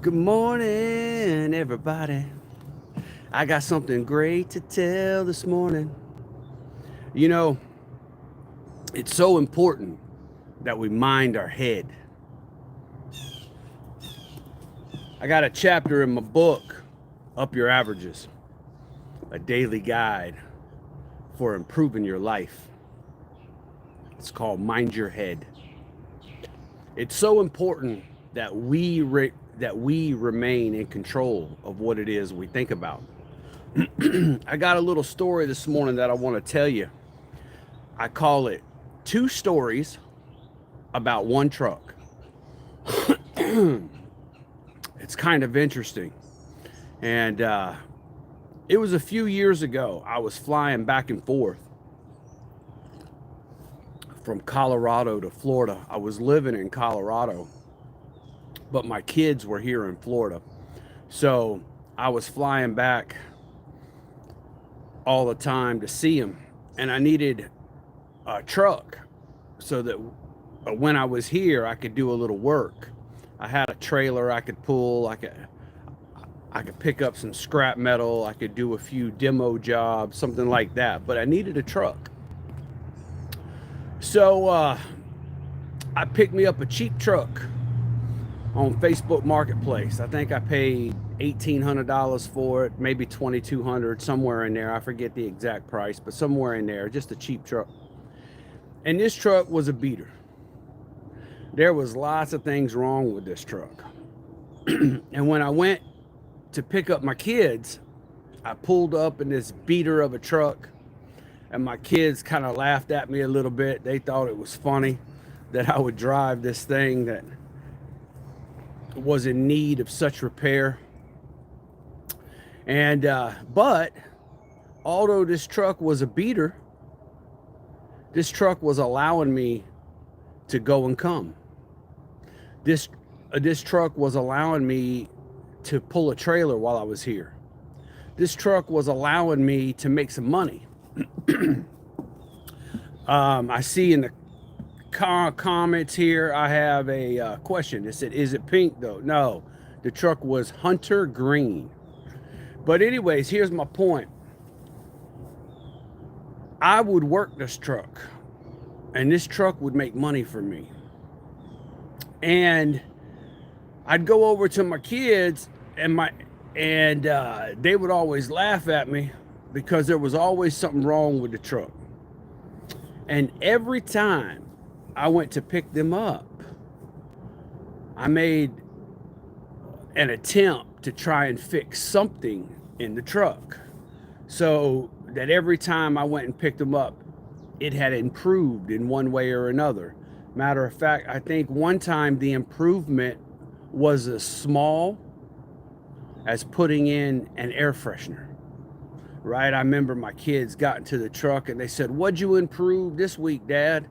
Good morning, everybody. I got something great to tell this morning. You know, it's so important that we mind our head. I got a chapter in my book, Up Your Averages, a daily guide for improving your life. It's called Mind Your Head. It's so important that we remain in control of what it is we think about. I got a little story this morning that I want to tell you. I call it Two Stories About One Truck. It's kind of interesting. And it was a few years ago. I was flying back and forth from Colorado to Florida. I was living in Colorado, but my kids were here in Florida. So I was flying back all the time to see them. And I needed a truck so that when I was here, I could do a little work. I had a trailer I could pull. I could pick up some scrap metal. I could do a few demo jobs, something like that. But I needed a truck. So I picked me up a cheap truck on Facebook Marketplace. I think I paid $1,800 for it, maybe $2,200, somewhere in there. I forget the exact price, but somewhere in there, just a cheap truck. And this truck was a beater. There was lots of things wrong with this truck. And when I went to pick up my kids, I pulled up in this beater of a truck, and my kids kind of laughed at me a little bit. They thought it was funny that I would drive this thing that was in need of such repair. And but although this truck was a beater, this truck was allowing me to go and come. This truck was allowing me to pull a trailer while I was here. This truck was allowing me to make some money. I see in the comments here, I have a question. It said, is it pink though? No, the truck was hunter green. But anyways, here's my point. I would work this truck, and this truck would make money for me. And I'd go over to my kids, and they would always laugh at me because there was always something wrong with the truck. And every time I went to pick them up, I made an attempt to try and fix something in the truck so that every time I went and picked them up, it had improved in one way or another. Matter of fact, I think one time the improvement was as small as putting in an air freshener. Right? I remember my kids got into the truck and they said, "What'd you improve this week, Dad?"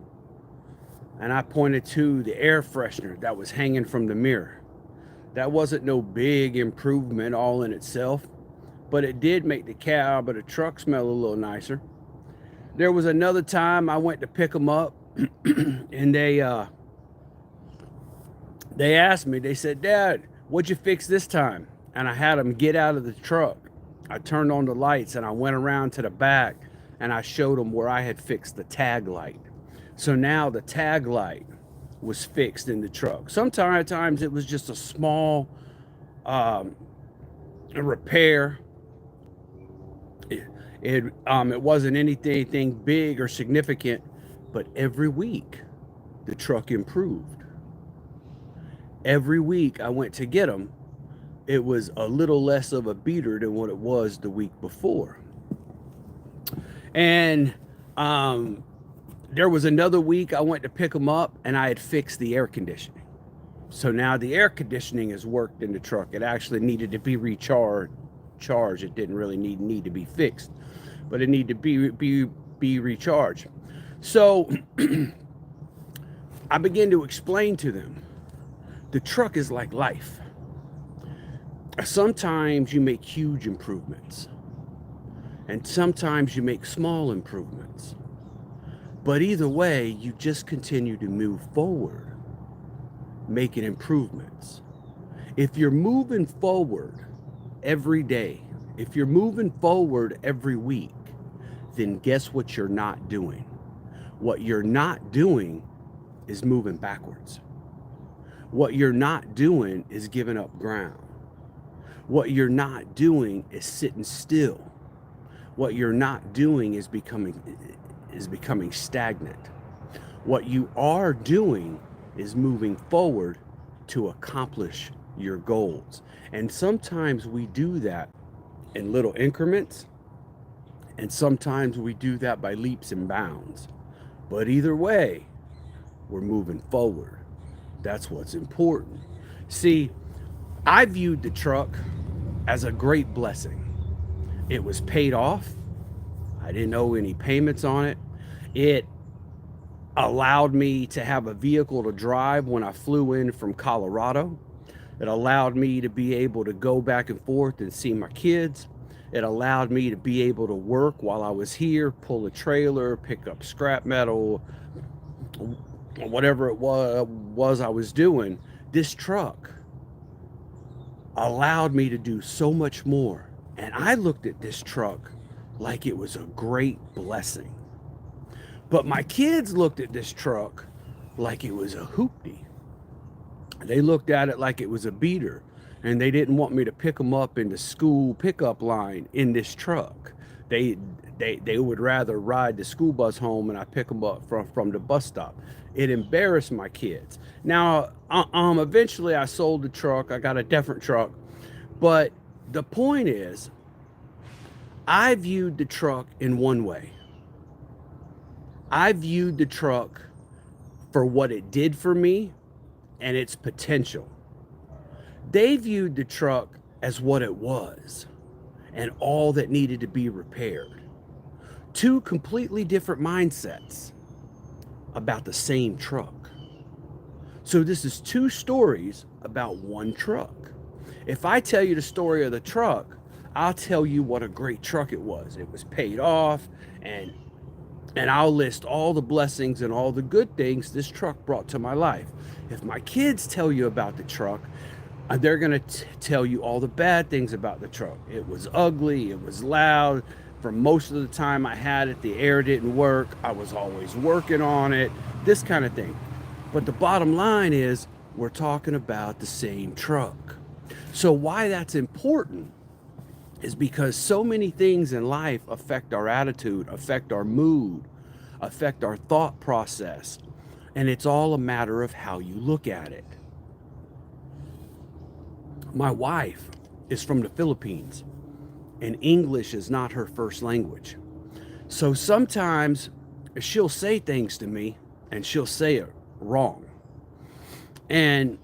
And I pointed to the air freshener that was hanging from the mirror. That wasn't no big improvement all in itself, but it did make the cab of the truck smell a little nicer. There was another time I went to pick them up, and they asked me, they said, "Dad, what'd you fix this time?" And I had them get out of the truck. I turned on the lights and I went around to the back and I showed them where I had fixed the tag light. So now the tag light was fixed in the truck. Sometimes it was just a small repair. It wasn't anything big or significant, but every week the truck improved. Every week I went to get them, it was a little less of a beater than what it was the week before. And there was another week I went to pick them up and I had fixed the air conditioning. So now the air conditioning has worked in the truck. It actually needed to be recharged. It didn't really need to be fixed, but it needed to be recharged. So I began to explain to them, the truck is like life. Sometimes you make huge improvements, and sometimes you make small improvements. But either way, you just continue to move forward, making improvements. If you're moving forward every day, if you're moving forward every week, then guess what you're not doing? What you're not doing is moving backwards. What you're not doing is giving up ground. What you're not doing is sitting still. What you're not doing is becoming stagnant. What you are doing is moving forward to accomplish your goals. And sometimes we do that in little increments, and sometimes we do that by leaps and bounds. But either way, we're moving forward. That's what's important. See, I viewed the truck as a great blessing. It was paid off. I didn't owe any payments on it. It allowed me to have a vehicle to drive when I flew in from Colorado. It allowed me to be able to go back and forth and see my kids. It allowed me to be able to work while I was here, pull a trailer, pick up scrap metal, whatever it was I was doing. This truck allowed me to do so much more. And I looked at this truck like it was a great blessing. But my kids looked at this truck like it was a hoopty. They looked at it like it was a beater, and they didn't want me to pick them up in the school pickup line in this truck. They would rather ride the school bus home and I pick them up from the bus stop. It embarrassed my kids. Now, eventually I sold the truck. I got a different truck. But the point is, I viewed the truck in one way. I viewed the truck for what it did for me and its potential. They viewed the truck as what it was and all that needed to be repaired. Two completely different mindsets about the same truck. So this is two stories about one truck. If I tell you the story of the truck, I'll tell you what a great truck it was. It was paid off, and I'll list all the blessings and all the good things this truck brought to my life. If my kids tell you about the truck, they're going to tell you all the bad things about the truck. It was ugly. It was loud. For most of the time I had it, the air didn't work. I was always working on it, this kind of thing. But the bottom line is, we're talking about the same truck. So why that's important is because so many things in life affect our attitude, affect our mood, affect our thought process. And it's all a matter of how you look at it. My wife is from the Philippines, and English is not her first language. So sometimes she'll say things to me and she'll say it wrong. And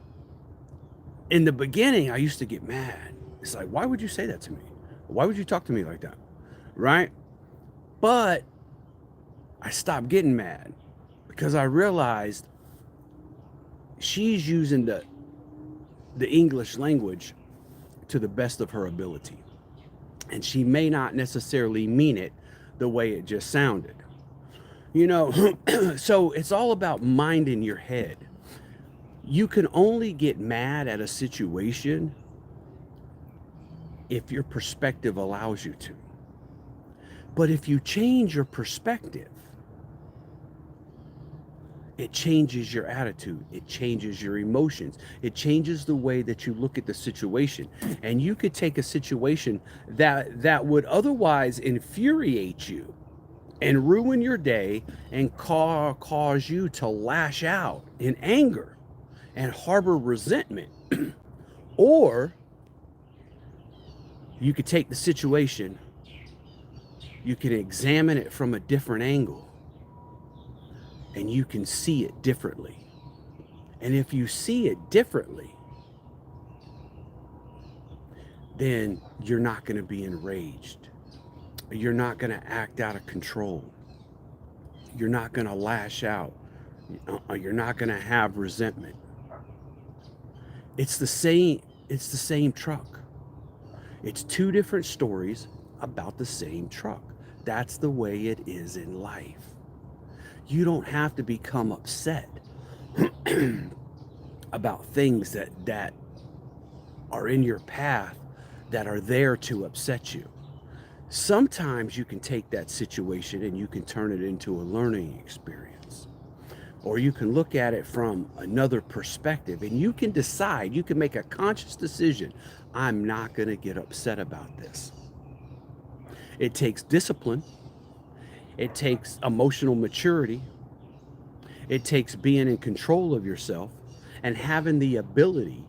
in the beginning, I used to get mad. It's like, why would you say that to me? Why would you talk to me like that? Right? But I stopped getting mad because I realized she's using the English language to the best of her ability. And she may not necessarily mean it the way it just sounded. You know, so it's all about minding your head. You can only get mad at a situation if your perspective allows you to. But if you change your perspective, it changes your attitude. It changes your emotions. It changes the way that you look at the situation. And you could take a situation that would otherwise infuriate you and ruin your day and cause you to lash out in anger and harbor resentment. Or you could take the situation, you can examine it from a different angle, and you can see it differently. And if you see it differently, then you're not going to be enraged. You're not going to act out of control. You're not going to lash out. You're not going to have resentment. It's the same truck. It's two different stories about the same truck. That's the way it is in life. You don't have to become upset about things that are in your path that are there to upset you. Sometimes you can take that situation and you can turn it into a learning experience. Or you can look at it from another perspective and you can decide, you can make a conscious decision. I'm not going to get upset about this. It takes discipline. It takes emotional maturity. It takes being in control of yourself and having the ability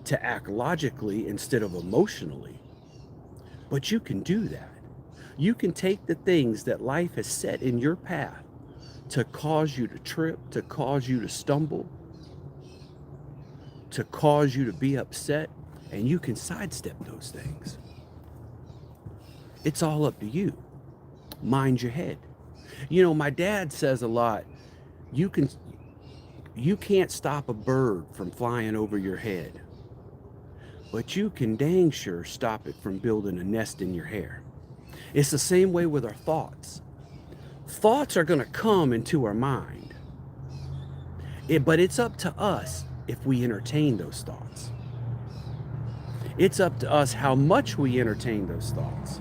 to act logically instead of emotionally. But you can do that. You can take the things that life has set in your path to cause you to trip, to cause you to stumble, to cause you to be upset, and you can sidestep those things. It's all up to you. Mind your head. You know, my dad says a lot, you can't stop a bird from flying over your head, but you can dang sure stop it from building a nest in your hair. It's the same way with our thoughts. Thoughts are going to come into our mind, but it's up to us if we entertain those thoughts. It's up to us how much we entertain those thoughts.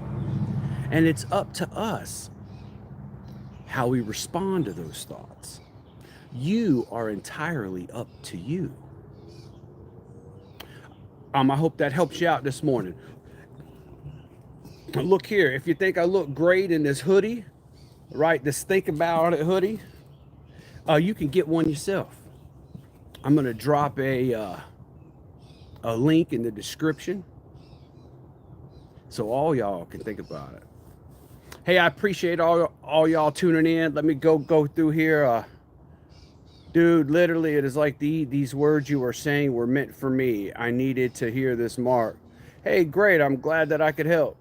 And it's up to us how we respond to those thoughts. You are entirely up to you. I hope that helps you out this morning. Look here, if you think I look great in this hoodie, right, this Think About It hoodie, you can get one yourself. I'm going to drop a link in the description so all y'all can think about it. Hey, I appreciate all y'all tuning in. Let me go through here. Dude, literally, it is like these words you were saying were meant for me. I needed to hear this, Mark. Hey, great. I'm glad that I could help.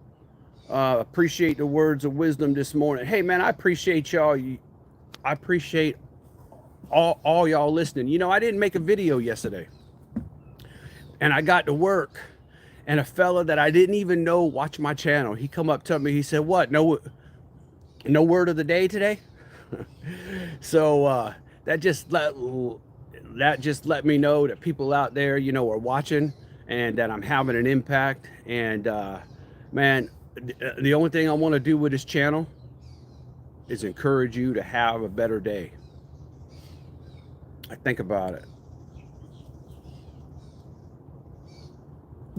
Appreciate the words of wisdom this morning. Hey, man, I appreciate y'all. I appreciate all y'all listening. You know, I didn't make a video yesterday. And I got to work. And a fella that I didn't even know watched my channel. He come up to me. He said, what? No word of the day today? So that just let me know that people out there, you know, are watching and that I'm having an impact. And man, the only thing I want to do with this channel is encourage you to have a better day. I think about it.